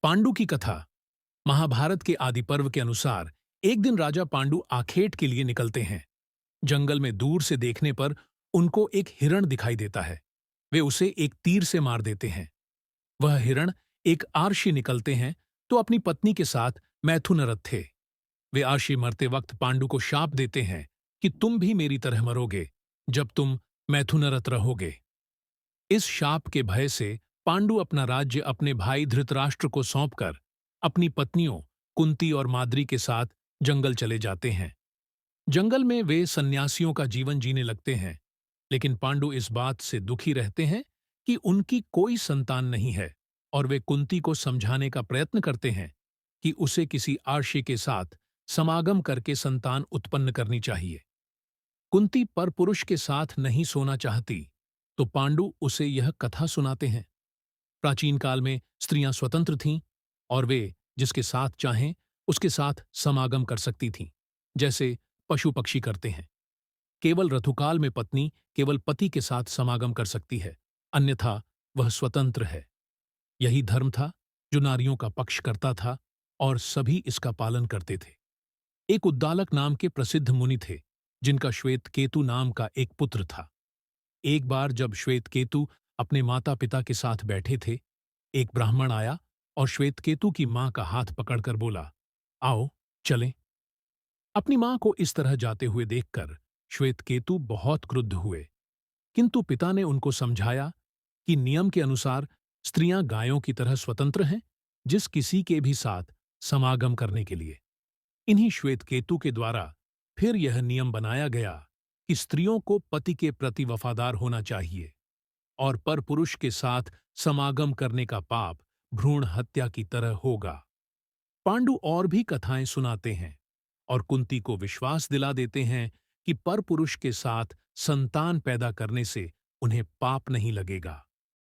पांडु की कथा। महाभारत के आदि पर्व के अनुसार एक दिन राजा पांडु आखेट के लिए निकलते हैं। जंगल में दूर से देखने पर उनको एक हिरण दिखाई देता है। वे उसे एक तीर से मार देते हैं। वह हिरण एक आरशी निकलते हैं तो अपनी पत्नी के साथ मैथुनरत थे। वे आरशी मरते वक्त पांडु को शाप देते हैं कि तुम भी मेरी तरह मरोगे जब तुम मैथुनरत रहोगे। इस शाप के भय से पांडु अपना राज्य अपने भाई धृतराष्ट्र को सौंपकर अपनी पत्नियों कुंती और माद्री के साथ जंगल चले जाते हैं। जंगल में वे सन्यासियों का जीवन जीने लगते हैं, लेकिन पांडु इस बात से दुखी रहते हैं कि उनकी कोई संतान नहीं है और वे कुंती को समझाने का प्रयत्न करते हैं कि उसे किसी आर्षि के साथ समागम करके संतान उत्पन्न करनी चाहिए। कुंती परपुरुष के साथ नहीं सोना चाहती, तो पांडु उसे यह कथा सुनाते हैं। प्राचीन काल में स्त्रियां स्वतंत्र थीं और वे जिसके साथ चाहें उसके साथ समागम कर सकती थीं, जैसे पशु पक्षी करते हैं। केवल ऋतुकाल में पत्नी केवल पति के साथ समागम कर सकती है, अन्यथा वह स्वतंत्र है। यही धर्म था जो नारियों का पक्ष करता था और सभी इसका पालन करते थे। एक उद्दालक नाम के प्रसिद्ध मुनि थे, जिनका श्वेतकेतु नाम का एक पुत्र था। एक बार जब श्वेतकेतु अपने माता पिता के साथ बैठे थे, एक ब्राह्मण आया और श्वेतकेतु की मां का हाथ पकड़कर बोला, आओ चलें। अपनी मां को इस तरह जाते हुए देखकर श्वेतकेतु बहुत क्रुद्ध हुए, किंतु पिता ने उनको समझाया कि नियम के अनुसार स्त्रियां गायों की तरह स्वतंत्र हैं, जिस किसी के भी साथ समागम करने के लिए। इन्हीं श्वेतकेतु के द्वारा फिर यह नियम बनाया गया कि स्त्रियों को पति के प्रति वफादार होना चाहिए और परपुरुष के साथ समागम करने का पाप भ्रूण हत्या की तरह होगा। पांडु और भी कथाएं सुनाते हैं और कुंती को विश्वास दिला देते हैं कि परपुरुष के साथ संतान पैदा करने से उन्हें पाप नहीं लगेगा।